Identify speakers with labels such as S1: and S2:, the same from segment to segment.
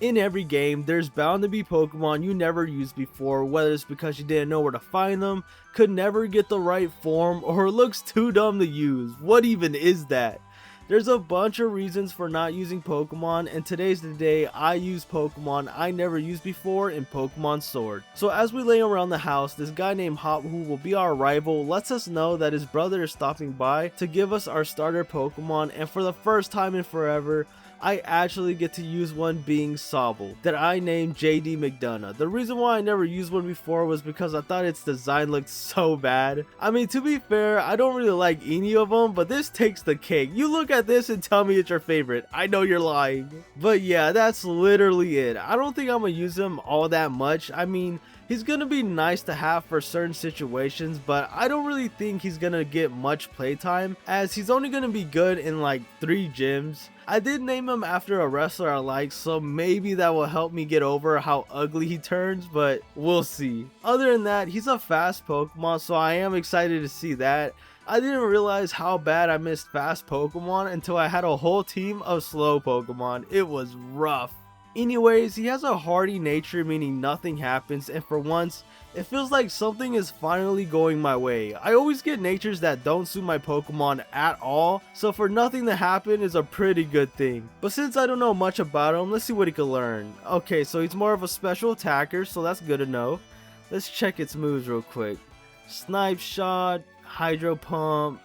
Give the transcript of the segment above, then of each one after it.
S1: In every game, there's bound to be Pokemon you never used before, whether it's because you didn't know where to find them, could never get the right form, or looks too dumb to use. What even is that? There's a bunch of reasons for not using Pokemon, and today's the day I use Pokemon I never used before in Pokemon Sword. So as we lay around the house, this guy named Hop, who will be our rival, lets us know that his brother is stopping by to give us our starter Pokemon, and for the first time in forever, I actually get to use one, being Sobble, that I named JD McDonough. The reason why I never used one before was because I thought its design looked so bad. I mean, to be fair, I don't really like any of them, but this takes the cake. You look at this and tell me it's your favorite. I know you're lying. But yeah, that's literally it. I don't think I'm gonna use him all that much. I mean, he's gonna be nice to have for certain situations, but I don't really think he's gonna get much playtime, as he's only gonna be good in like 3 gyms. I did name him after a wrestler I like, so maybe that will help me get over how ugly he turns, but we'll see. Other than that, he's a fast Pokemon, so I am excited to see that. I didn't realize how bad I missed fast Pokemon until I had a whole team of slow Pokemon. It was rough. Anyways, he has a hardy nature, meaning nothing happens, and for once, it feels like something is finally going my way. I always get natures that don't suit my Pokemon at all, so for nothing to happen is a pretty good thing. But since I don't know much about him, let's see what he can learn. Okay, so he's more of a special attacker, so that's good to know. Let's check its moves real quick. Snipe Shot, Hydro Pump.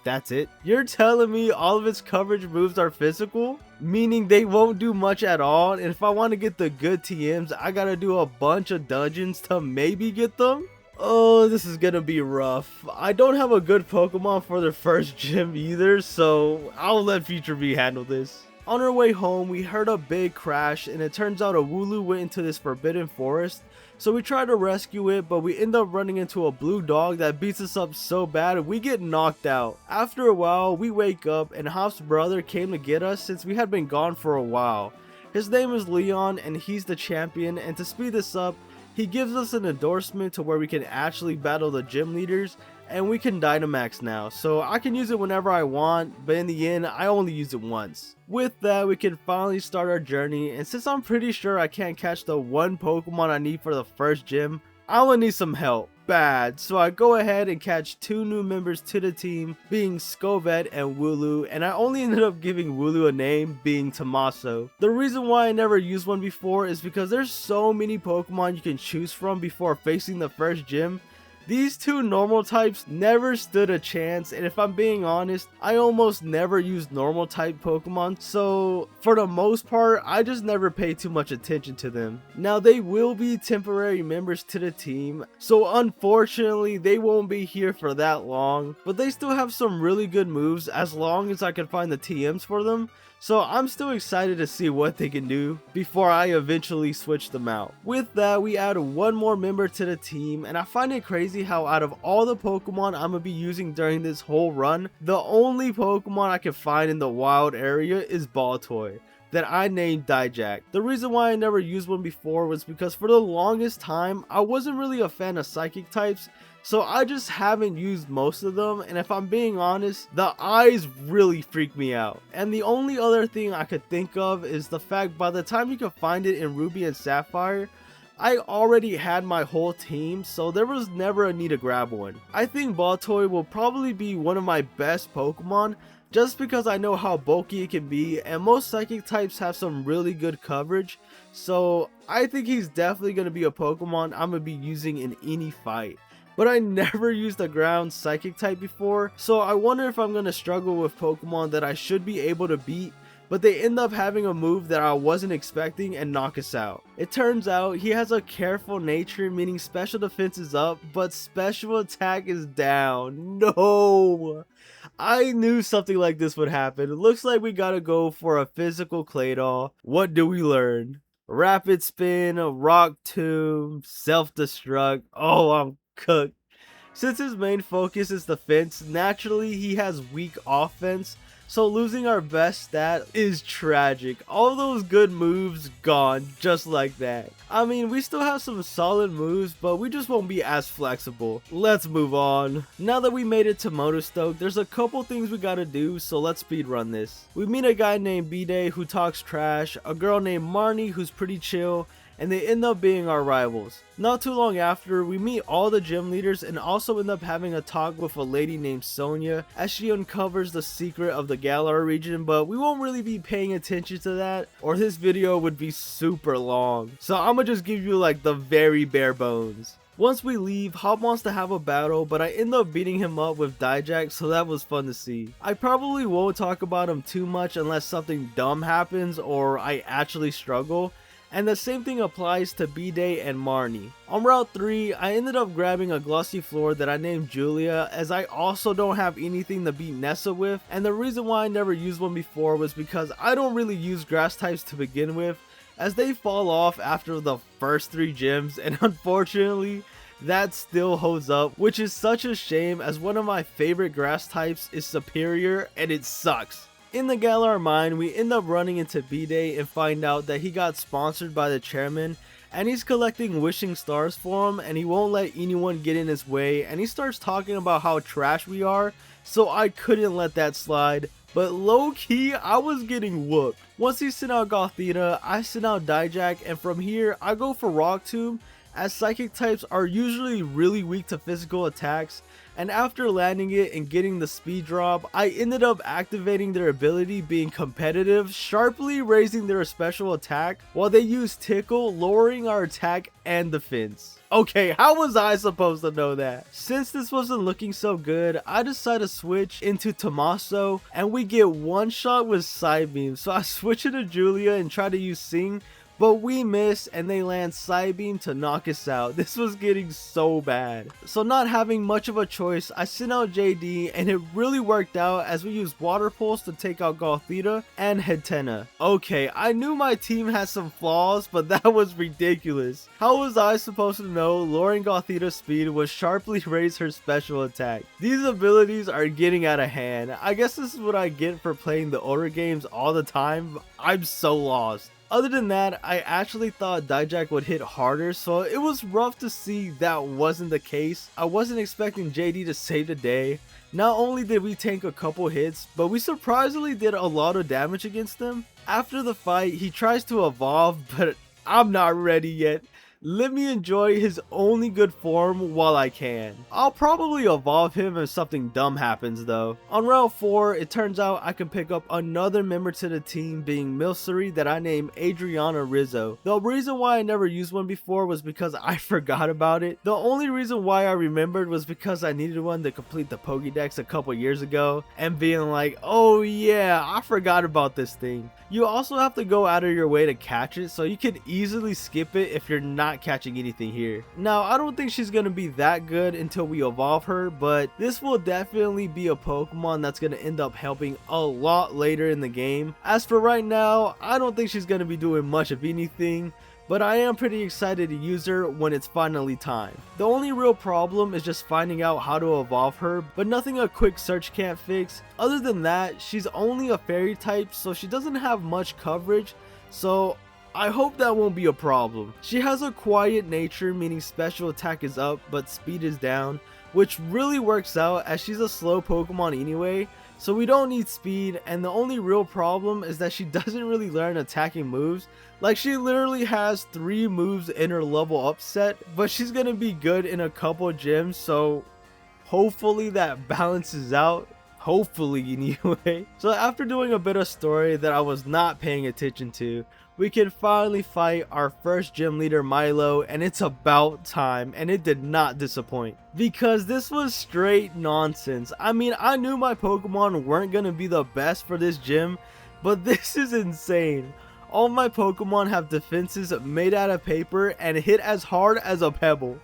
S1: That's it? You're telling me all of its coverage moves are physical? Meaning they won't do much at all, and if I want to get the good TMs, I gotta do a bunch of dungeons to maybe get them? Oh, this is gonna be rough. I don't have a good Pokemon for the first gym either, so I'll let Future B handle this. On our way home, we heard a big crash, and it turns out a Wooloo went into this forbidden forest. So we try to rescue it, but we end up running into a blue dog that beats us up so bad we get knocked out. After a while, we wake up and Hop's brother came to get us since we had been gone for a while. His name is Leon and he's the champion, and to speed this up, he gives us an endorsement to where we can actually battle the gym leaders, and we can Dynamax now, so I can use it whenever I want, but in the end, I only use it once. With that, we can finally start our journey, and since I'm pretty sure I can't catch the one Pokemon I need for the first gym, I will need some help. Bad. So I go ahead and catch 2 new members to the team, being Scovet and Wooloo, and I only ended up giving Wooloo a name, being Tommaso. The reason why I never used one before is because there's so many Pokemon you can choose from before facing the first gym. These 2 normal types never stood a chance, and if I'm being honest, I almost never used normal type Pokemon, so for the most part, I just never paid too much attention to them. Now they will be temporary members to the team, so unfortunately they won't be here for that long, but they still have some really good moves as long as I can find the TMs for them. So I'm still excited to see what they can do before I eventually switch them out. With that, we add 1 more member to the team, and I find it crazy how out of all the Pokemon I'm going to be using during this whole run, the only Pokemon I can find in the wild area is Baltoy, that I named Dijak. The reason why I never used one before was because for the longest time, I wasn't really a fan of psychic types, so I just haven't used most of them, and if I'm being honest, the eyes really freak me out. And the only other thing I could think of is the fact by the time you can find it in Ruby and Sapphire, I already had my whole team, so there was never a need to grab one. I think Baltoy will probably be one of my best Pokemon, just because I know how bulky it can be, and most psychic types have some really good coverage, so I think he's definitely going to be a Pokemon I'm going to be using in any fight. But I never used a ground psychic type before, so I wonder if I'm going to struggle with Pokemon that I should be able to beat, but they end up having a move that I wasn't expecting and knock us out. It turns out he has a careful nature, meaning special defense is up, but special attack is down. No! I knew something like this would happen. It looks like we gotta go for a physical Claydol. What do we learn? Rapid Spin, Rock Tomb, Self-Destruct. Oh, I'm cooked. Since his main focus is defense, naturally he has weak offense, So losing our best stat is tragic. All those good moves gone just like that. I mean, we still have some solid moves, but we just won't be as flexible. Let's move on. Now that we made it to Motostoke, there's a couple things we gotta do, so let's speedrun this. We meet a guy named B-Day who talks trash, a girl named Marnie who's pretty chill, and they end up being our rivals. Not too long after, we meet all the gym leaders and also end up having a talk with a lady named Sonia as she uncovers the secret of the Galar region, but we won't really be paying attention to that or this video would be super long. So I'ma just give you like the very bare bones. Once we leave, Hop wants to have a battle, but I end up beating him up with Dijak, so that was fun to see. I probably won't talk about him too much unless something dumb happens or I actually struggle. And the same thing applies to B-Day and Marnie. On Route 3, I ended up grabbing a glossy floor that I named Julia, as I also don't have anything to beat Nessa with, and the reason why I never used one before was because I don't really use grass types to begin with, as they fall off after the first 3 gyms, and unfortunately, that still holds up, which is such a shame as one of my favorite grass types is superior and it sucks. In the Galar mine, we end up running into B-Day and find out that he got sponsored by the chairman and he's collecting wishing stars for him and he won't let anyone get in his way, and he starts talking about how trash we are, so I couldn't let that slide. But low key, I was getting whooped. Once he sent out Gothita, I sent out Dijak, and from here I go for Rock Tomb, as psychic types are usually really weak to physical attacks, and after landing it and getting the speed drop, I ended up activating their ability being competitive, sharply raising their special attack while they use Tickle, lowering our attack and defense. Okay, how was I supposed to know that? Since this wasn't looking so good, I decided to switch into Tommaso and we get one shot with side beam, so I switch into Julia and try to use Sing, but we miss and they land side beam to knock us out. This was getting so bad. So not having much of a choice, I sent out JD and it really worked out as we used Water Pulse to take out Gothita and Hetena. Okay, I knew my team had some flaws, but that was ridiculous. How was I supposed to know lowering Gothita's speed would sharply raise her special attack? These abilities are getting out of hand. I guess this is what I get for playing the older games all the time. I'm so lost. Other than that, I actually thought Dijak would hit harder, so it was rough to see that wasn't the case. I wasn't expecting JD to save the day. Not only did we tank a couple hits, but we surprisingly did a lot of damage against him. After the fight, he tries to evolve, but I'm not ready yet. Let me enjoy his only good form while I can. I'll probably evolve him if something dumb happens though. On Route 4, it turns out I can pick up another member to the team, being Milcery, that I named Adriana Rizzo. The reason why I never used one before was because I forgot about it. The only reason why I remembered was because I needed one to complete the Pokédex a couple years ago and being like, oh yeah, I forgot about this thing. You also have to go out of your way to catch it, so you can easily skip it if you're not catching anything here. Now, I don't think she's gonna be that good until we evolve her, but this will definitely be a Pokemon that's gonna end up helping a lot later in the game. As for right now, I don't think she's gonna be doing much of anything, but I am pretty excited to use her when it's finally time. The only real problem is just finding out how to evolve her, but nothing a quick search can't fix. Other than that, she's only a fairy type, so she doesn't have much coverage, so I hope that won't be a problem. She has a quiet nature, meaning special attack is up but speed is down, which really works out as she's a slow Pokemon anyway, so we don't need speed, and the only real problem is that she doesn't really learn attacking moves. Like, she literally has 3 moves in her level up set, but she's gonna be good in a couple gyms, so hopefully that balances out. Hopefully anyway. So after doing a bit of story that I was not paying attention to, we can finally fight our first gym leader, Milo, and it's about time, and it did not disappoint. Because this was straight nonsense. I mean, I knew my Pokemon weren't gonna be the best for this gym, but this is insane. All my Pokemon have defenses made out of paper and hit as hard as a pebble.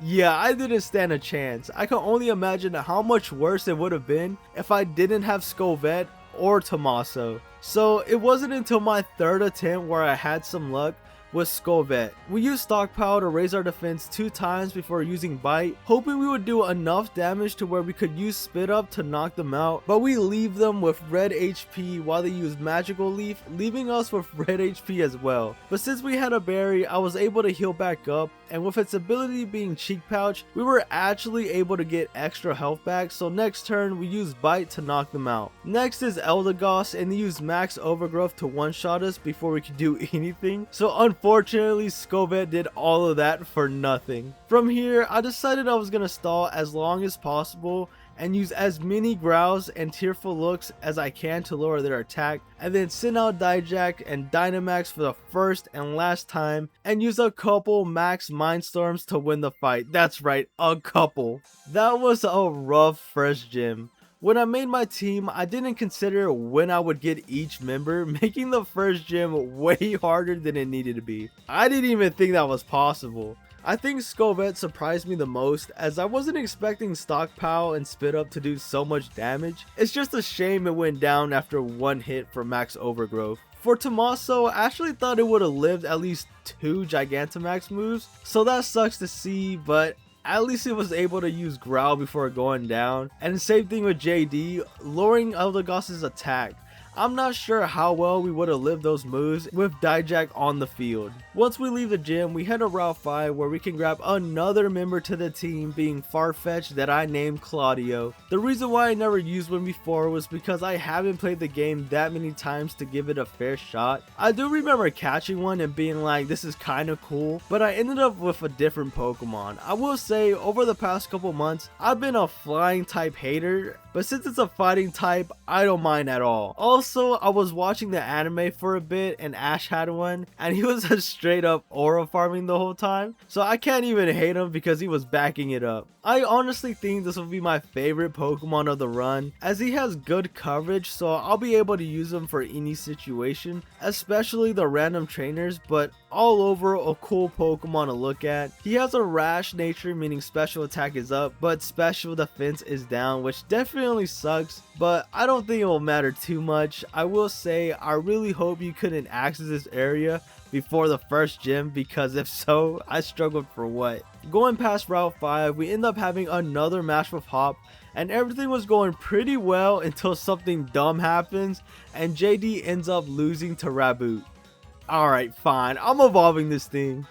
S1: Yeah, I didn't stand a chance. I can only imagine how much worse it would have been if I didn't have Scovet or Tommaso. So it wasn't until my 3rd attempt where I had some luck, with Skovet. We used Stockpile to raise our defense 2 times before using Bite, hoping we would do enough damage to where we could use Spit Up to knock them out, but we leave them with red HP while they use Magical Leaf, leaving us with red HP as well. But since we had a berry, I was able to heal back up, and with its ability being Cheek Pouch, we were actually able to get extra health back, so next turn we use Bite to knock them out. Next is Eldegoss, and they use Max Overgrowth to one-shot us before we could do anything, so unfortunately Skovet did all of that for nothing. From here, I decided I was going to stall as long as possible and use as many growls and tearful looks as I can to lower their attack, and then send out Dijak and Dynamax for the first and last time, and use a couple max Mindstorms to win the fight. That's right, a couple. That was a rough first gym. When I made my team, I didn't consider when I would get each member, making the first gym way harder than it needed to be. I didn't even think that was possible. I think Skovet surprised me the most, as I wasn't expecting Stockpile and Spit Up to do so much damage. It's just a shame it went down after one hit for Max Overgrowth. For Tommaso, I actually thought it would have lived at least 2 Gigantamax moves, so that sucks to see, but at least it was able to use Growl before going down. And same thing with JD, lowering Eldegoss's attack. I'm not sure how well we would have lived those moves with Dijak on the field. Once we leave the gym, we head to Route 5 where we can grab another member to the team, being Farfetch, that I named Claudio. The reason why I never used one before was because I haven't played the game that many times to give it a fair shot. I do remember catching one and being like, this is kind of cool, but I ended up with a different Pokemon. I will say, over the past couple months, I've been a flying type hater, but since it's a fighting type, I don't mind at all. Also, I was watching the anime for a bit and Ash had one, and he was a straight up aura farming the whole time, so I can't even hate him because he was backing it up. I honestly think this will be my favorite Pokemon of the run, as he has good coverage, so I'll be able to use him for any situation, especially the random trainers, but all over a cool Pokemon to look at. He has a rash nature, meaning special attack is up, but special defense is down, which definitely sucks, but I don't think it will matter too much. I will say, I really hope you couldn't access this area before the first gym, because if so, I struggled for what. Going past Route 5, we end up having another match with Hop, and everything was going pretty well until something dumb happens and JD ends up losing to Raboot. Alright, fine, I'm evolving this thing.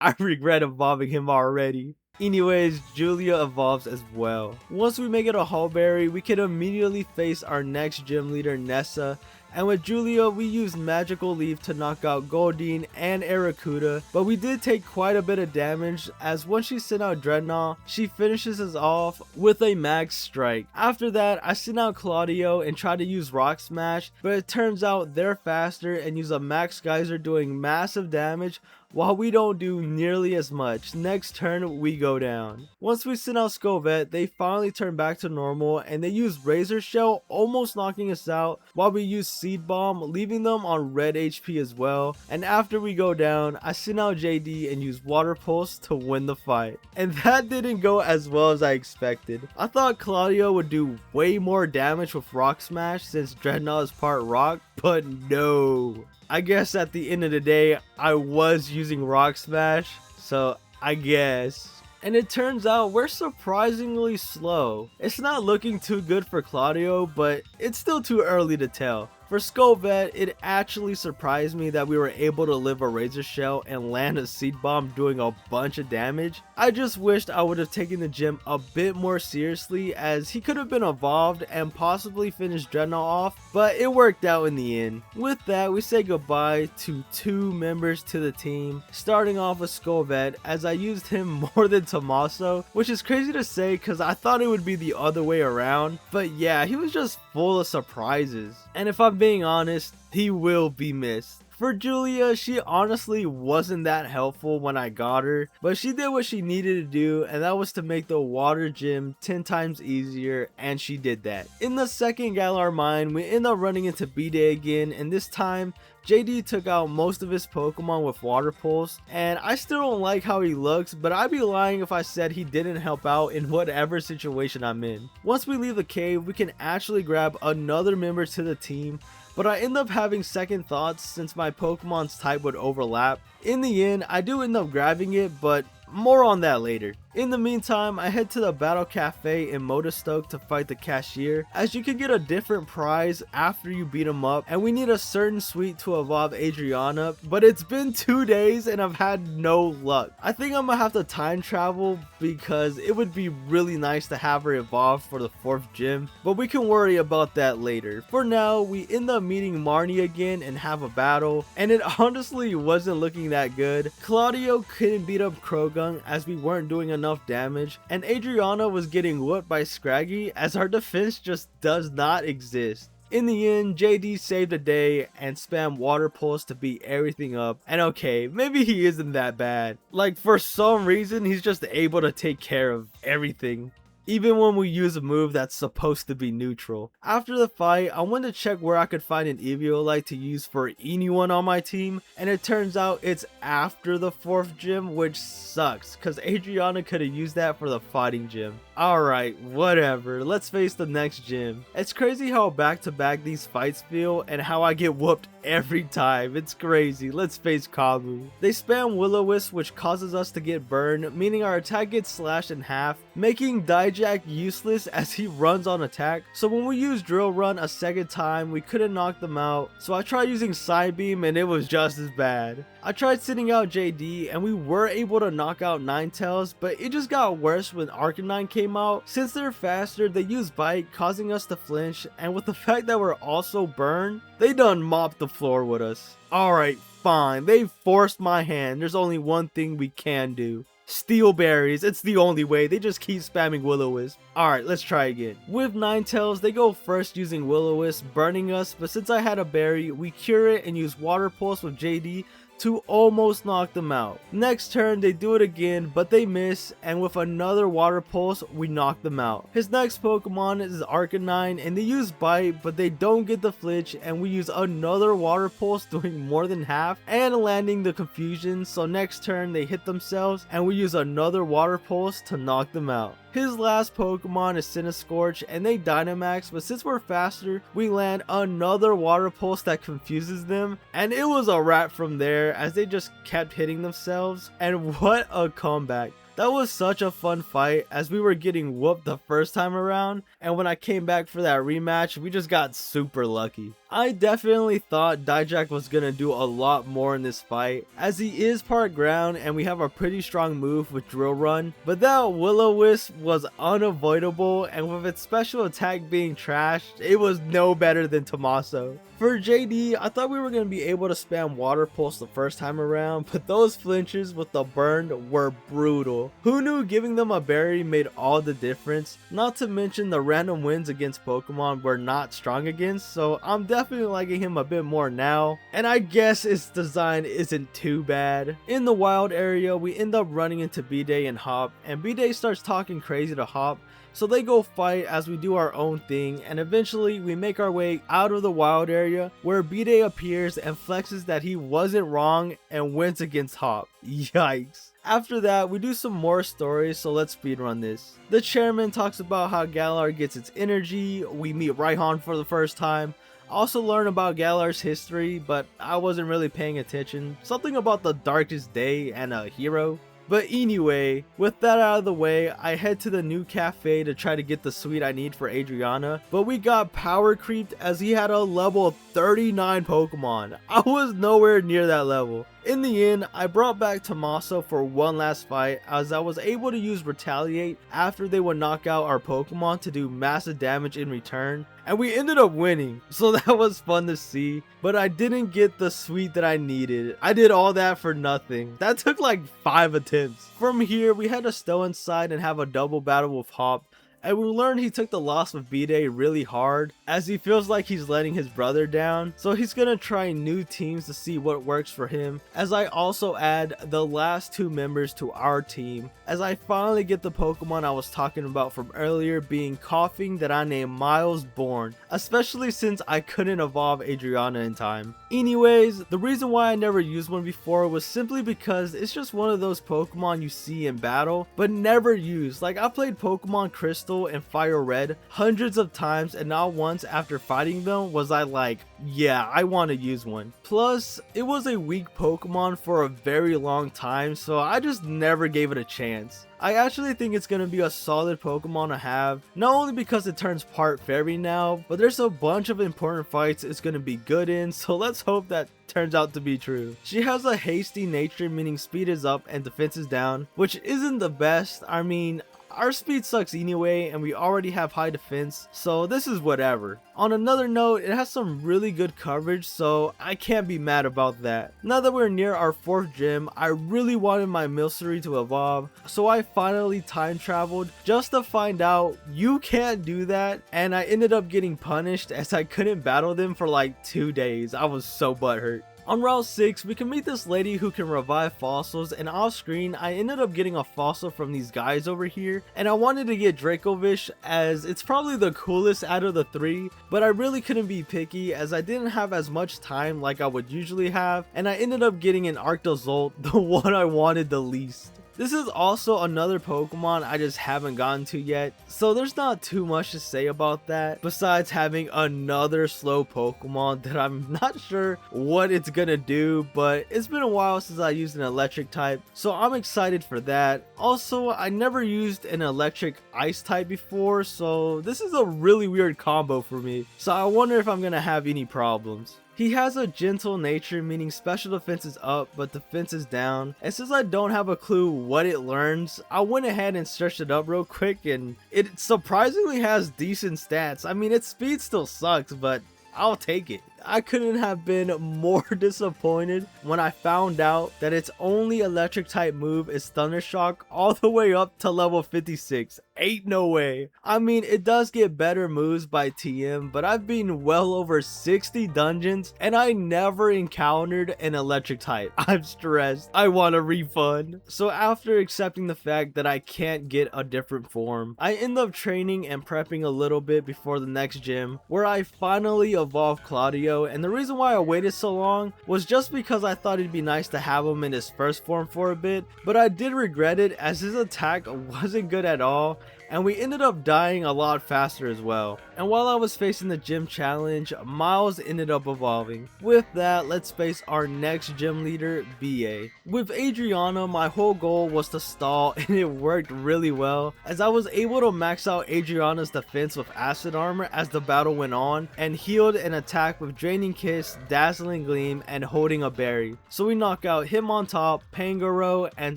S1: I regret evolving him already. Anyways, Julia evolves as well. Once we make it a Hullberry, we can immediately face our next gym leader, Nessa, and with Julia, we used Magical Leaf to knock out Goldeen and Arrokuda, but we did take quite a bit of damage, as once she sent out Dreadnought, she finishes us off with a Max Strike. After that, I sent out Claudio and tried to use Rock Smash, but it turns out they're faster and use a Max Geyser doing massive damage, while we don't do nearly as much. Next turn, we go down. Once we send out Skovet, they finally turn back to normal, and they use Razor Shell, almost knocking us out, while we use Seed Bomb, leaving them on red HP as well. And after we go down, I send out JD and use Water Pulse to win the fight. And that didn't go as well as I expected. I thought Claudio would do way more damage with Rock Smash since Dreadnought is part rock, but no. I guess at the end of the day, I was using Rock Smash, so I guess. And it turns out we're surprisingly slow. It's not looking too good for Claudio, but it's still too early to tell. For Skovet, it actually surprised me that we were able to live a Razor Shell and land a Seed Bomb doing a bunch of damage. I just wished I would have taken the gym a bit more seriously, as he could have been evolved and possibly finished Dreadnought off, but it worked out in the end. With that, we say goodbye to 2 members to the team, starting off with Skovet, as I used him more than Tommaso, which is crazy to say because I thought it would be the other way around, but yeah, he was just full of surprises. And if I'm being honest, he will be missed. For Julia, she honestly wasn't that helpful when I got her, but she did what she needed to do, and that was to make the water gym 10 times easier, and she did that. In the second Galar mine, we end up running into B-Day again, and this time, JD took out most of his Pokemon with Water Pulse, and I still don't like how he looks, but I'd be lying if I said he didn't help out in whatever situation I'm in. Once we leave the cave, we can actually grab another member to the team, but I end up having second thoughts since my Pokemon's type would overlap. In the end, I do end up grabbing it, but more on that later. In the meantime, I head to the Battle Cafe in Modestoke to fight the cashier, as you can get a different prize after you beat him up, and we need a certain suite to evolve Adriana, but it's been 2 days and I've had no luck. I think I'm gonna have to time travel because it would be really nice to have her evolve for the 4th gym, but we can worry about that later. For now, we end up meeting Marnie again and have a battle, and it honestly wasn't looking that good. Claudio couldn't beat up Krogan as we weren't doing enough damage, and Adriana was getting whooped by Scraggy as our defense just does not exist. In the end, JD saved the day and spammed water pulse to beat everything up, and okay, maybe he isn't that bad. Like, for some reason he's just able to take care of everything, even when we use a move that's supposed to be neutral. After the fight, I went to check where I could find an Eviolite to use for anyone on my team, and it turns out it's after the 4th gym, which sucks, cause Adriana could have used that for the fighting gym. Alright, whatever, let's face the next gym. It's crazy how back to back these fights feel and how I get whooped every time. It's crazy. Let's face Kabu. They spam Will-O-Wisp, which causes us to get burned, meaning our attack gets slashed in half, making Dijak useless as he runs on attack. So when we use Drill Run a second time, we couldn't knock them out, so I tried using Side Beam and it was just as bad. I tried sitting out JD and we were able to knock out Ninetales, but it just got worse when Arcanine came out. Since they're faster, they use Bite, causing us to flinch, and with the fact that we're also burned, they done mopped the floor with us. Alright, fine, they forced my hand. There's only one thing we can do. Steel berries, it's the only way. They just keep spamming Will-O-Wisp. Alright, let's try again. With Ninetales, they go first using Will-O-Wisp, burning us, but since I had a berry, we cure it and use Water Pulse with JD to almost knock them out. Next turn they do it again, but they miss, and with another Water Pulse we knock them out. His next Pokemon is Arcanine, and they use Bite, but they don't get the flinch, and we use another Water Pulse, doing more than half and landing the confusion. So next turn they hit themselves and we use another Water Pulse to knock them out. His last Pokemon is Cinescorch, and they Dynamax, but since we're faster, we land another Water Pulse that confuses them, and it was a wrap from there as they just kept hitting themselves. And what a comeback. That was such a fun fight as we were getting whooped the first time around, and when I came back for that rematch, we just got super lucky. I definitely thought Dijak was gonna do a lot more in this fight, as he is part ground and we have a pretty strong move with Drill Run, but that Will-O-Wisp was unavoidable, and with its special attack being trashed, it was no better than Tommaso. For JD, I thought we were going to be able to spam Water Pulse the first time around, but those flinches with the burn were brutal. Who knew giving them a berry made all the difference? Not to mention the random wins against Pokemon we're not strong against, so I'm definitely liking him a bit more now, and I guess its design isn't too bad. In the wild area, we end up running into B-Day and Hop, and B-Day starts talking crazy to Hop, so they go fight as we do our own thing, and eventually we make our way out of the wild area where B-Day appears and flexes that he wasn't wrong and wins against Hop. Yikes. After that, we do some more stories, so let's speedrun this. The chairman talks about how Galar gets its energy, we meet Raihan for the first time, also learn about Galar's history, but I wasn't really paying attention. Something about the darkest day and a hero. But anyway, with that out of the way, I head to the new cafe to try to get the suite I need for Adriana, but we got power creeped as he had a level 39 Pokemon. I was nowhere near that level. In the end, I brought back Tommaso for one last fight as I was able to use Retaliate after they would knock out our Pokemon to do massive damage in return, and we ended up winning, so that was fun to see, but I didn't get the suite that I needed. I did all that for nothing. That took like 5 attempts. From here, we had to stow inside and have a double battle with Hop, and we learned he took the loss with B-Day really hard as he feels like he's letting his brother down, so he's gonna try new teams to see what works for him, as I also add the last 2 members to our team as I finally get the Pokemon I was talking about from earlier, being Coughing, that I named Miles Born, especially since I couldn't evolve Adriana in time. Anyways, the reason why I never used one before was simply because it's just one of those Pokemon you see in battle but never use. Like, I played Pokemon Crystal Elemental and Fire Red hundreds of times, and not once after fighting them was I like, yeah, I want to use one. Plus, it was a weak Pokemon for a very long time, so I just never gave it a chance. I actually think it's going to be a solid Pokemon to have, not only because it turns part fairy now, but there's a bunch of important fights it's going to be good in, so let's hope that turns out to be true. She has a hasty nature, meaning speed is up and defense is down, which isn't the best. I mean, our speed sucks anyway, and we already have high defense, so this is whatever. On another note, it has some really good coverage, so I can't be mad about that. Now that we're near our 4th gym, I really wanted my Milcery to evolve, so I finally time traveled just to find out you can't do that, and I ended up getting punished as I couldn't battle them for like 2 days. I was so butthurt. On Route 6, we can meet this lady who can revive fossils, and off screen, I ended up getting a fossil from these guys over here, and I wanted to get Dracovish as it's probably the coolest out of the 3, but I really couldn't be picky as I didn't have as much time like I would usually have, and I ended up getting an Arctozolt, the one I wanted the least. This is also another Pokemon I just haven't gotten to yet, so there's not too much to say about that besides having another slow Pokemon that I'm not sure what it's gonna do, but it's been a while since I used an electric type, so I'm excited for that. Also, I never used an electric ice type before, so this is a really weird combo for me, so I wonder if I'm gonna have any problems. He has a gentle nature, meaning special defense is up but defense is down, and since I don't have a clue what it learns, I went ahead and searched it up real quick, and it surprisingly has decent stats. I mean, its speed still sucks, but I'll take it. I couldn't have been more disappointed when I found out that its only electric type move is Thunder Shock all the way up to level 56. Ain't no way. I mean, it does get better moves by TM, but I've been well over 60 dungeons and I never encountered an electric type. I'm stressed. I want a refund. So after accepting the fact that I can't get a different form, I end up training and prepping a little bit before the next gym where I finally evolved Claudio. And the reason why I waited so long was just because I thought it'd be nice to have him in his first form for a bit, but I did regret it as his attack wasn't good at all, and we ended up dying a lot faster as well. And while I was facing the gym challenge, Miles ended up evolving. With that, let's face our next gym leader, BA. With Adriana, my whole goal was to stall, and it worked really well as I was able to max out Adriana's defense with acid armor as the battle went on, and healed an attack with Draining Kiss, Dazzling Gleam, and Holding a Berry. So we knock out Hitmontop, Pangoro, and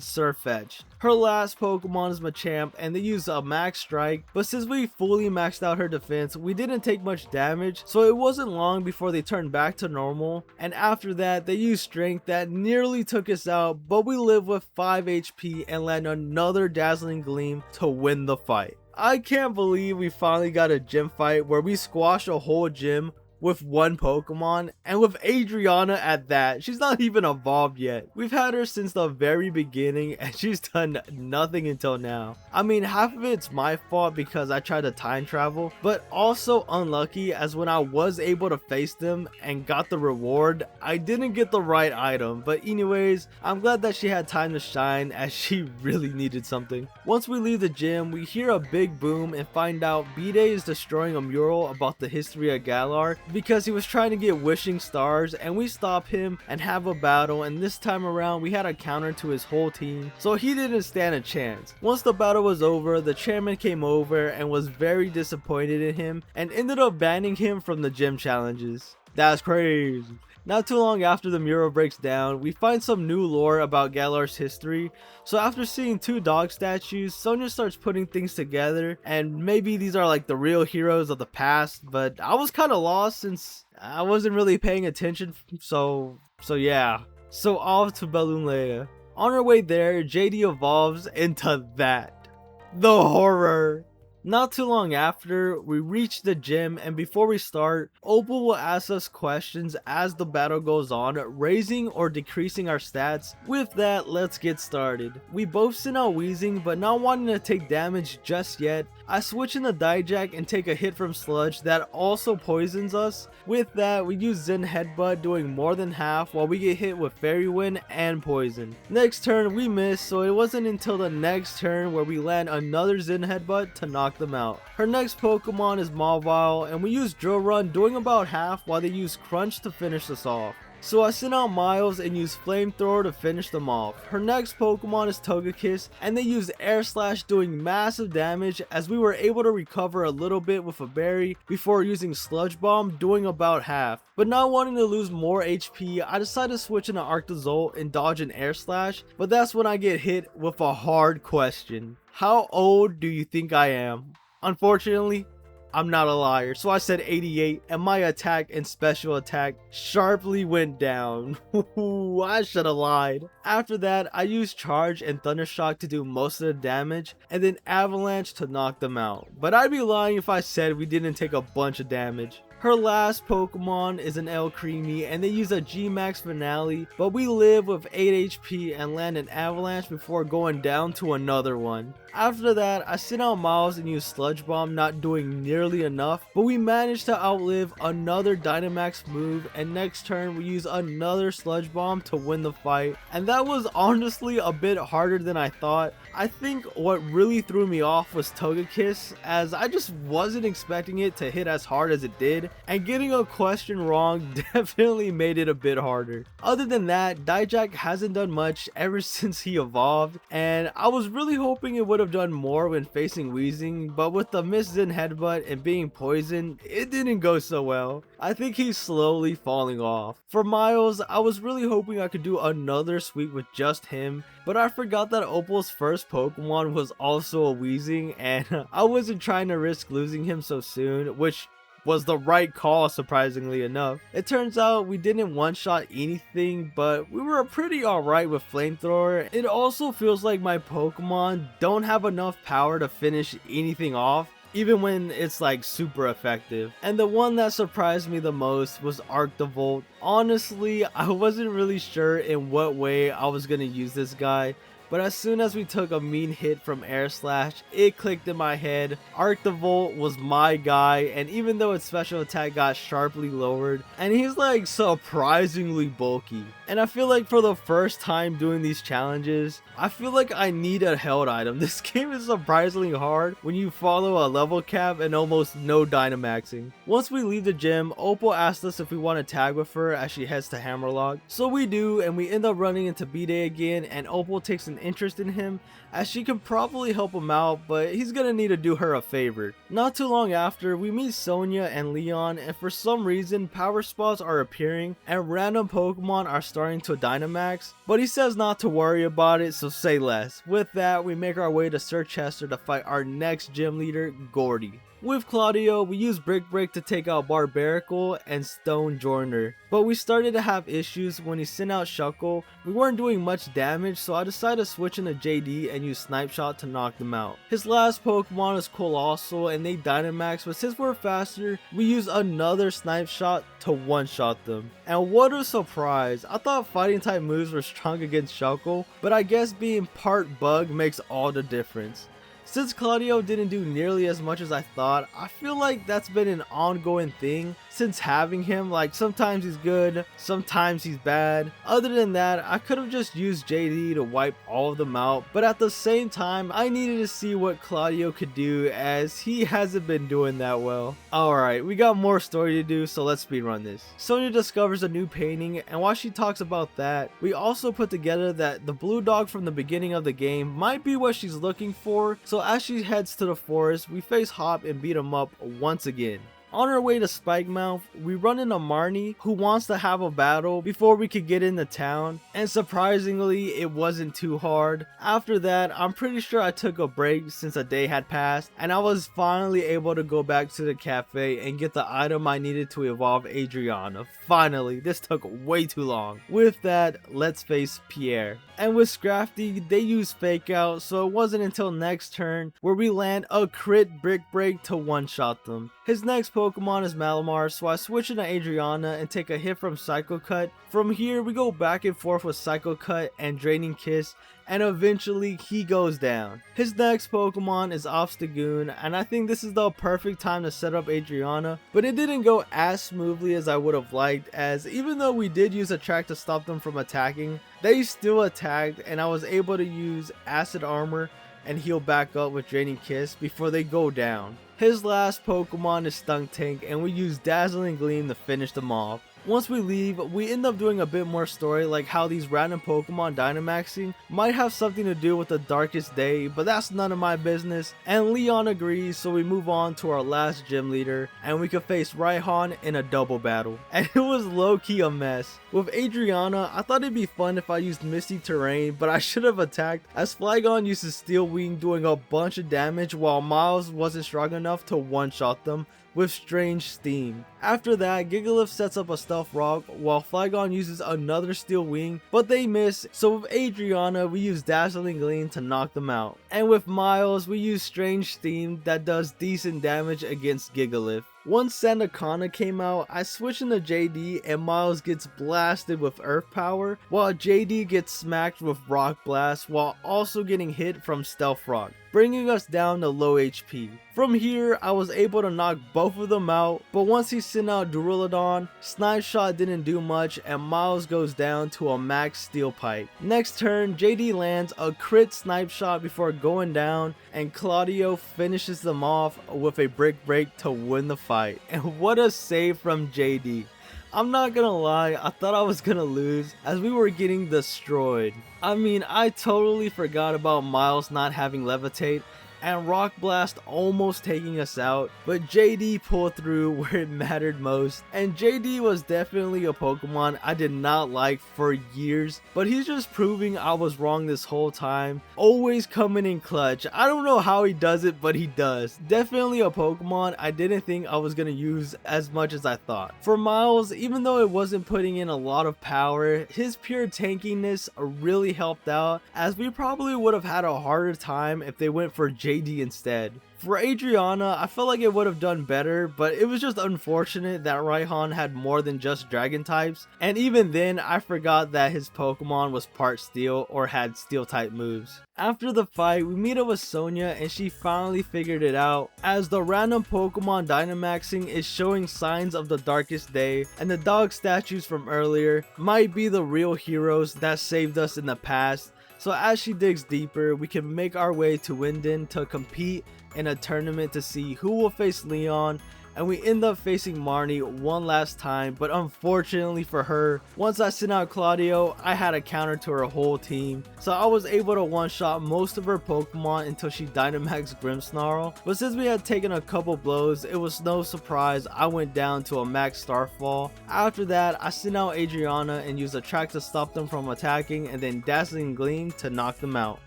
S1: Surfetch. Her last Pokemon is Machamp, and they use a max strike, but since we fully maxed out her defense, we didn't take much damage, so it wasn't long before they turned back to normal, and after that they used strength that nearly took us out, but we live with 5 HP and land another Dazzling Gleam to win the fight. I can't believe we finally got a gym fight where we squashed a whole gym with one Pokemon, and with Adriana at that. She's not even evolved yet. We've had her since the very beginning and she's done nothing until now. I mean, half of it's my fault because I tried to time travel, but also unlucky as when I was able to face them and got the reward, I didn't get the right item. But anyways, I'm glad that she had time to shine as she really needed something. Once we leave the gym, we hear a big boom and find out B-Day is destroying a mural about the history of Galar because he was trying to get wishing stars, and we stop him and have a battle, and this time around we had a counter to his whole team, so he didn't stand a chance. Once the battle was over, the chairman came over and was very disappointed in him and ended up banning him from the gym challenges. That's crazy. Not too long after the mural breaks down, we find some new lore about Galar's history. So after seeing 2 dog statues, Sonia starts putting things together, and maybe these are like the real heroes of the past, but I was kind of lost since I wasn't really paying attention, so yeah. So off to Balloonlea. On our way there, JD evolves into that. The horror. Not too long after, we reach the gym, and before we start, Opal will ask us questions as the battle goes on, raising or decreasing our stats. With that, let's get started. We both send out Wheezing, but not wanting to take damage just yet, I switch in the Dijak and take a hit from Sludge that also poisons us. With that, we use Zen Headbutt, doing more than half while we get hit with Fairy Wind and Poison. Next turn, we miss, so it wasn't until the next turn where we land another Zen Headbutt to knock knock them out. Her next Pokemon is Mawile, and we use Drill Run, doing about half while they use Crunch to finish us off. So I sent out Miles and use Flamethrower to finish them off. Her next Pokemon is Togekiss, and they use Air Slash, doing massive damage as we were able to recover a little bit with a berry before using Sludge Bomb, doing about half. But not wanting to lose more HP, I decided to switch into Arctozolt and dodge an Air Slash, but that's when I get hit with a hard question. How old do you think I am? Unfortunately, I'm not a liar, so I said 88, and my attack and special attack sharply went down. I should have lied. After that, I used Charge and Thundershock to do most of the damage, and then Avalanche to knock them out. But I'd be lying if I said we didn't take a bunch of damage. Her last Pokemon is an El Creamy, and they use a G-Max Finale, but we live with 8 HP and land an Avalanche before going down to another one. After that, I sent out Miles and used Sludge Bomb, not doing nearly enough, but we managed to outlive another Dynamax move, and next turn we use another Sludge Bomb to win the fight, and that was honestly a bit harder than I thought. I think what really threw me off was Togekiss, as I just wasn't expecting it to hit as hard as it did, and getting a question wrong definitely made it a bit harder. Other than that, Dijak hasn't done much ever since he evolved, and I was really hoping it would have done more when facing Weezing, but with the Miss Zen Headbutt and being poisoned, it didn't go so well. I think he's slowly falling off. For Miles, I was really hoping I could do another sweep with just him, but I forgot that Opal's first Pokemon was also a Weezing, and I wasn't trying to risk losing him so soon, which was the right call, surprisingly enough. It turns out we didn't one-shot anything, but we were pretty alright with Flamethrower. It also feels like my Pokemon don't have enough power to finish anything off, even when it's like super effective. And the one that surprised me the most was Arctozolt. Honestly, I wasn't really sure in what way I was gonna use this guy, but as soon as we took a mean hit from Air Slash, it clicked in my head. Arctozolt was my guy, and even though its special attack got sharply lowered, and he's like surprisingly bulky. And I feel like for the first time doing these challenges, I feel like I need a held item. This game is surprisingly hard when you follow a level cap and almost no Dynamaxing. Once we leave the gym, Opal asked us if we want to tag with her as she heads to Hammerlock. So we do, and we end up running into B-Day again, and Opal takes an interest in him as she can probably help him out, but he's gonna need to do her a favor. Not too long after, we meet Sonia and Leon, and for some reason power spots are appearing and random Pokemon are starting to Dynamax, but he says not to worry about it, so say less. With that, we make our way to Sir Chester to fight our next gym leader, Gordy. With Claudio, we used Brick Break to take out Barbaracle and Stone Joiner, but we started to have issues when he sent out Shuckle. We weren't doing much damage, so I decided to switch into JD and use Snipe Shot to knock them out. His last Pokemon is Colossal and they Dynamax, but since we're faster, we use another Snipe Shot to one-shot them. And what a surprise! I thought fighting type moves were strong against Shuckle, but I guess being part bug makes all the difference. Since Claudio didn't do nearly as much as I thought, I feel like that's been an ongoing thing since having him. Like, sometimes he's good, sometimes he's bad. Other than that, I could have just used JD to wipe all of them out, but at the same time, I needed to see what Claudio could do as he hasn't been doing that well. Alright, we got more story to do, so let's speedrun this. Sonia discovers a new painting, and while she talks about that, we also put together that the blue dog from the beginning of the game might be what she's looking for, so as she heads to the forest, we face Hop and beat him up once again. On our way to Spikemouth, we run into Marnie, who wants to have a battle before we could get into town, and surprisingly, it wasn't too hard. After that, I'm pretty sure I took a break since a day had passed, and I was finally able to go back to the cafe and get the item I needed to evolve Adriana. Finally, this took way too long. With that, let's face Pierre. And with Scrafty, they use Fake Out, so it wasn't until next turn where we land a crit Brick Break to one-shot them. His next Pokemon is Malamar, so I switch into Adriana and take a hit from Psycho Cut. From here, we go back and forth with Psycho Cut and Draining Kiss, and eventually he goes down. His next Pokemon is Obstagoon, and I think this is the perfect time to set up Adriana, but it didn't go as smoothly as I would have liked, as even though we did use Attract to stop them from attacking, they still attacked, and I was able to use Acid Armor and heal back up with Draining Kiss before they go down. His last Pokemon is Stunk Tank, and we use Dazzling Gleam to finish them off. Once we leave, we end up doing a bit more story, like how these random Pokemon Dynamaxing might have something to do with the Darkest Day, but that's none of my business, and Leon agrees, so we move on to our last gym leader, and we could face Raihan in a double battle, and it was low-key a mess. With Adriana, I thought it'd be fun if I used Misty Terrain, but I should have attacked, as Flygon uses Steel Wing doing a bunch of damage while Miles wasn't strong enough to one-shot them with Strange Steam. After that, Gigalith sets up a Stealth Rock while Flygon uses another Steel Wing, but they miss, so with Adriana we use Dazzling Gleam to knock them out. And with Miles, we use Strange Steam that does decent damage against Gigalith. Once Sandaconda came out, I switched into JD and Miles gets blasted with Earth Power, while JD gets smacked with Rock Blast while also getting hit from Stealth Rock, bringing us down to low HP. From here, I was able to knock both of them out, but once he sent out Duraludon, Snipe Shot didn't do much and Miles goes down to a max Steel Pipe. Next turn, JD lands a crit Snipe Shot before going down, and Claudio finishes them off with a Brick Break to win the fight. And what a save from JD. I'm not gonna lie, I thought I was gonna lose as we were getting destroyed. I mean, I totally forgot about Miles not having Levitate and Rock Blast almost taking us out, but JD pulled through where it mattered most. And JD was definitely a Pokemon I did not like for years, but he's just proving I was wrong this whole time, always coming in clutch. I don't know how he does it, but he does. Definitely a Pokemon I didn't think I was gonna use as much as I thought. For Miles, even though it wasn't putting in a lot of power, his pure tankiness really helped out, as we probably would have had a harder time if they went for JD instead. For Adriana, I felt like it would have done better, but it was just unfortunate that Raihan had more than just dragon types, and even then I forgot that his Pokemon was part steel or had steel type moves. After the fight, we meet up with Sonia and she finally figured it out, as the random Pokemon Dynamaxing is showing signs of the Darkest Day, and the dog statues from earlier might be the real heroes that saved us in the past. So as she digs deeper, we can make our way to Winden to compete in a tournament to see who will face Leon, and we end up facing Marnie one last time, but unfortunately for her, once I sent out Claudio, I had a counter to her whole team, so I was able to one-shot most of her Pokemon until she Dynamaxed Grimmsnarl. But since we had taken a couple blows, it was no surprise I went down to a max Starfall. After that, I sent out Adriana and used Attract to stop them from attacking, and then Dazzling Gleam to knock them out.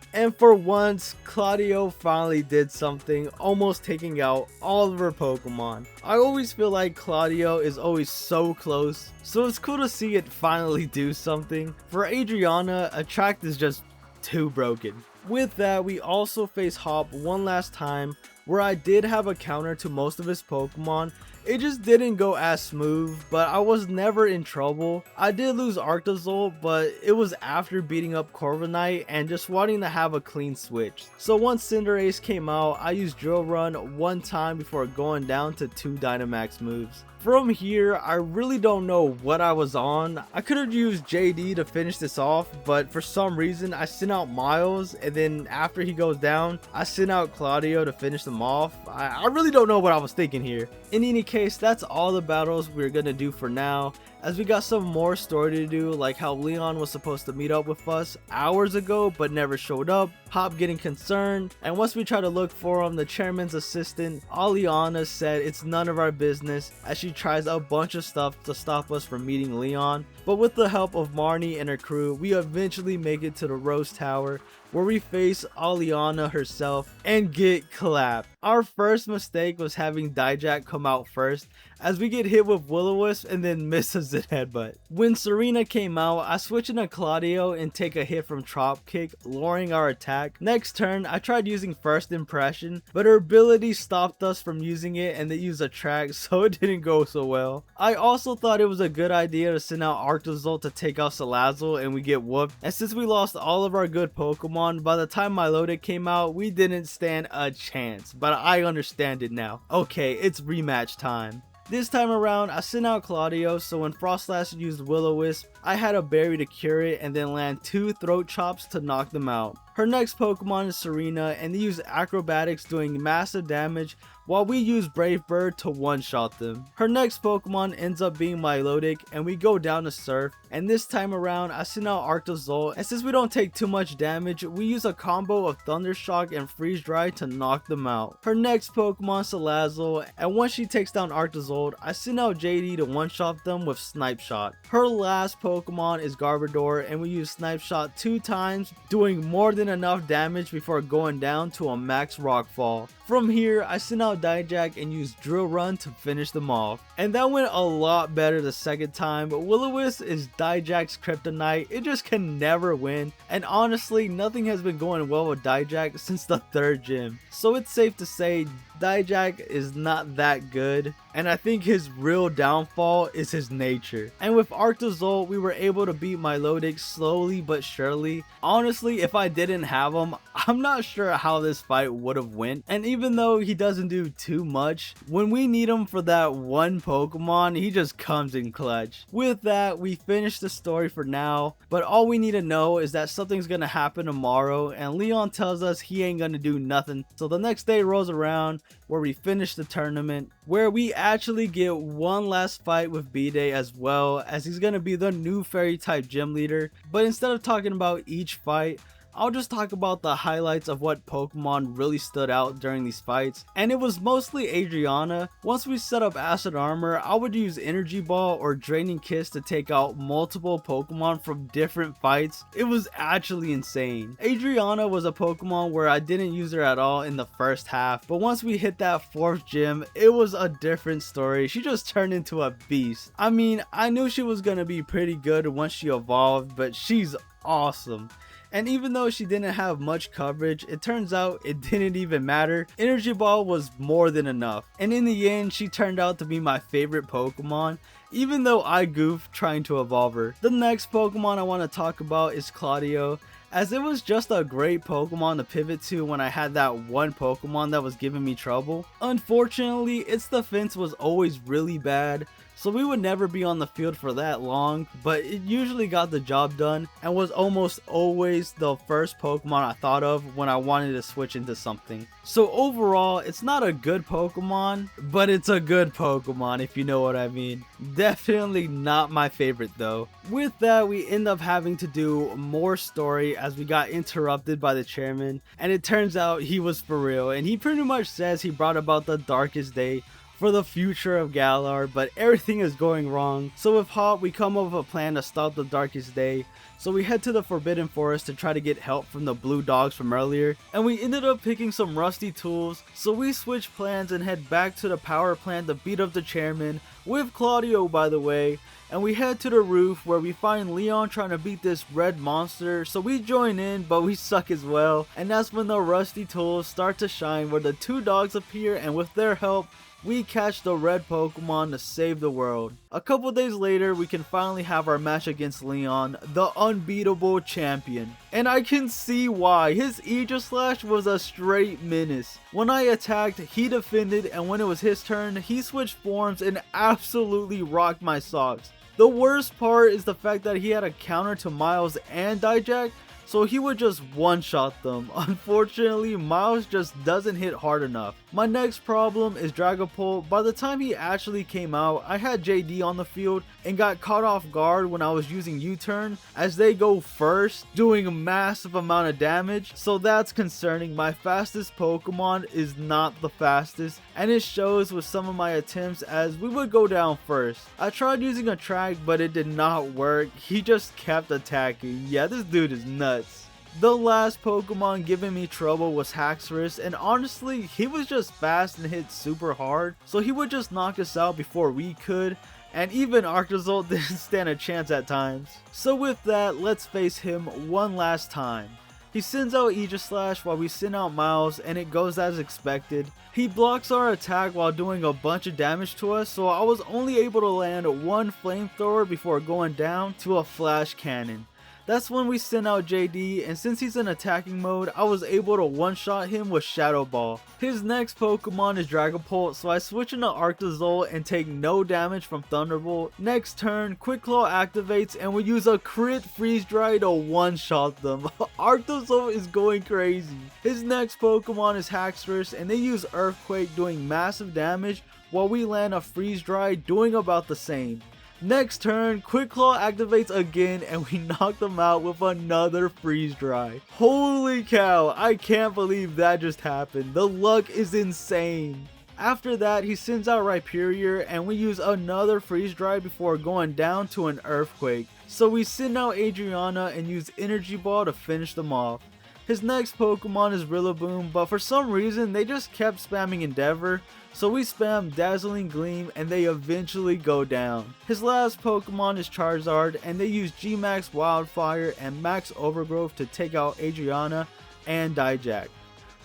S1: And for once, Claudio finally did something, almost taking out all of her Pokemon. I always feel like Claudio is always so close, so it's cool to see it finally do something. For Adriana, Attract is just too broken. With that, we also face Hop one last time, where I did have a counter to most of his Pokemon. It just didn't go as smooth, but I was never in trouble. I did lose Arctozolt, but it was after beating up Corviknight and just wanting to have a clean switch. So once Cinderace came out, I used Drill Run one time before going down to 2 Dynamax moves. From here, I really don't know what I was on. I could have used JD to finish this off, but for some reason I sent out Miles, and then after he goes down, I sent out Claudio to finish them off. I really don't know what I was thinking here. In any case, that's all the battles we're gonna do for now, as we got some more story to do, like how Leon was supposed to meet up with us hours ago but never showed up, Hop getting concerned, and once we try to look for him, the chairman's assistant Aliana said it's none of our business, as she tries a bunch of stuff to stop us from meeting Leon. But with the help of Marnie and her crew, we eventually make it to the Rose Tower, where we face Aliana herself and get clapped. Our first mistake was having Dijak come out first, as we get hit with Will-O-Wisp and then miss a Zit Headbutt. When Serena came out, I switched into Claudio and take a hit from Trop Kick, lowering our attack. Next turn, I tried using First Impression, but her ability stopped us from using it and they used Attract, so it didn't go so well. I also thought it was a good idea to send out Arctozolt to take out Salazzle and we get whooped, and since we lost all of our good Pokemon, by the time Milotic came out, we didn't stand a chance, but I understand it now. Okay, it's rematch time. This time around, I sent out Claudio, so when Froslass used Will-O-Wisp, I had a berry to cure it and then land 2 throat chops to knock them out. Her next Pokemon is Serena, and they use acrobatics doing massive damage while we use Brave Bird to one-shot them. Her next Pokemon ends up being Milotic, and we go down to Surf, and this time around I send out Arctozolt, and since we don't take too much damage, we use a combo of Thunder Shock and Freeze Dry to knock them out. Her next Pokemon is Salazzle, and once she takes down Arctozolt, I send out JD to one-shot them with Snipe Shot. Her last Pokemon is Garbodor, and we use Snipe Shot 2 times, doing more than enough damage before going down to a max Rockfall. From here, I sent out Dijak and used Drill Run to finish them off. And that went a lot better the second time, but Will-O-Wisp is Dijak's kryptonite. It just can never win, and honestly, nothing has been going well with Dijak since the 3rd gym. So it's safe to say Dijak is not that good, and I think his real downfall is his nature. And with Arctozolt, we were able to beat Milotic slowly but surely. Honestly, if I didn't have him, I'm not sure how this fight would have went. And even though he doesn't do too much, when we need him for that one Pokemon, he just comes in clutch. With that, we finish the story for now, but all we need to know is that something's gonna happen tomorrow, and Leon tells us he ain't gonna do nothing. So the next day rolls around, where we finish the tournament, where we actually get one last fight with B-Day as well, as he's gonna be the new fairy type gym leader. But instead of talking about each fight, I'll just talk about the highlights of what Pokemon really stood out during these fights, and it was mostly Adriana. Once we set up Acid Armor, I would use Energy Ball or Draining Kiss to take out multiple Pokemon from different fights. It was actually insane. Adriana was a Pokemon where I didn't use her at all in the first half, but once we hit that 4th gym, it was a different story. She just turned into a beast. I mean, I knew she was gonna be pretty good once she evolved, but she's awesome. And even though she didn't have much coverage, it turns out it didn't even matter. Energy Ball was more than enough. And in the end, she turned out to be my favorite Pokemon, even though I goofed trying to evolve her. The next Pokemon I want to talk about is Claudio, as it was just a great Pokemon to pivot to when I had that one Pokemon that was giving me trouble. Unfortunately, its defense was always really bad, so we would never be on the field for that long, but it usually got the job done and was almost always the first Pokemon I thought of when I wanted to switch into something. So overall, it's not a good Pokemon, but it's a good Pokemon, if you know what I mean. Definitely not my favorite though. With that, we end up having to do more story as we got interrupted by the chairman, and it turns out he was for real, and he pretty much says he brought about the darkest day for the future of Galar, but everything is going wrong. So with Hop, we come up with a plan to stop the darkest day. So we head to the Forbidden Forest to try to get help from the blue dogs from earlier, and we ended up picking some rusty tools. So we switch plans and head back to the power plant to beat up the chairman, with Claudio by the way, and we head to the roof where we find Leon trying to beat this red monster. So we join in, but we suck as well, and that's when the rusty tools start to shine, where the 2 dogs appear, and with their help, we catch the red Pokemon to save the world. A couple days later, we can finally have our match against Leon, the unbeatable champion. And I can see why. His Aegislash was a straight menace. When I attacked, he defended, and when it was his turn, he switched forms and absolutely rocked my socks. The worst part is the fact that he had a counter to Miles and Dijak, so he would just one-shot them. Unfortunately, Miles just doesn't hit hard enough. My next problem is Dragapult. By the time he actually came out, I had JD on the field and got caught off guard when I was using U-turn, as they go first, doing a massive amount of damage. So that's concerning. My fastest Pokemon is not the fastest, and it shows with some of my attempts as we would go down first. I tried using a track, but it did not work. He just kept attacking. Yeah, this dude is nuts. The last Pokemon giving me trouble was Haxorus, and honestly, he was just fast and hit super hard, so he would just knock us out before we could, and even Arctozolt didn't stand a chance at times. So with that, let's face him one last time. He sends out Aegislash while we send out Miles, and it goes as expected. He blocks our attack while doing a bunch of damage to us, so I was only able to land one flamethrower before going down to a flash cannon. That's when we sent out JD, and since he's in attacking mode, I was able to one-shot him with Shadow Ball. His next Pokemon is Dragapult, so I switch into Arctozolt and take no damage from Thunderbolt. Next turn, Quick Claw activates and we use a crit Freeze Dry to one-shot them. Arctozolt is going crazy. His next Pokemon is Haxorus, and they use Earthquake doing massive damage while we land a Freeze Dry doing about the same. Next turn, Quick Claw activates again and we knock them out with another Freeze Dry. Holy cow, I can't believe that just happened. The luck is insane. After that, he sends out Rhyperior and we use another Freeze Dry before going down to an Earthquake. So we send out Adriana and use Energy Ball to finish them off. His next Pokemon is Rillaboom, but for some reason they just kept spamming Endeavor, so we spam Dazzling Gleam and they eventually go down. His last Pokemon is Charizard, and they use G-Max Wildfire and Max Overgrowth to take out Adriana and Dijak.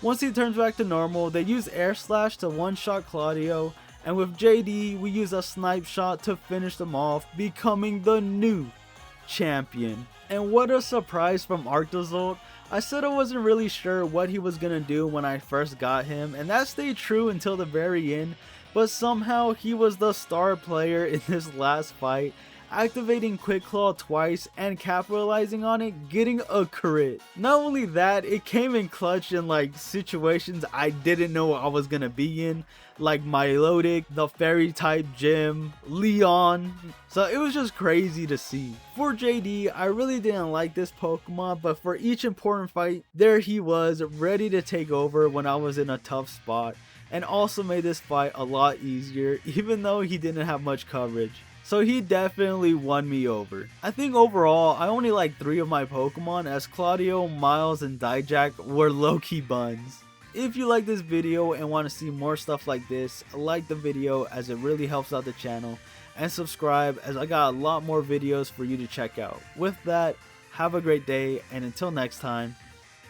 S1: Once he turns back to normal, they use Air Slash to one-shot Claudio, and with JD we use a Snipe Shot to finish them off, becoming the new champion. And what a surprise from Arctozolt. I said I wasn't really sure what he was gonna do when I first got him, and that stayed true until the very end, but somehow he was the star player in this last fight, activating Quick Claw twice and capitalizing on it, getting a crit. Not only that, it came in clutch in like situations I didn't know I was gonna be in, like Milotic, the fairy type gym, Leon. So it was just crazy to see. For JD, I really didn't like this Pokemon, but for each important fight, there he was, ready to take over when I was in a tough spot, and also made this fight a lot easier even though he didn't have much coverage. So he definitely won me over. I think overall, I only like 3 of my Pokemon, as Claudio, Miles, and Dijak were low-key buns. If you like this video and want to see more stuff like this, like the video as it really helps out the channel, and subscribe as I got a lot more videos for you to check out. With that, have a great day, and until next time,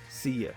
S1: see ya.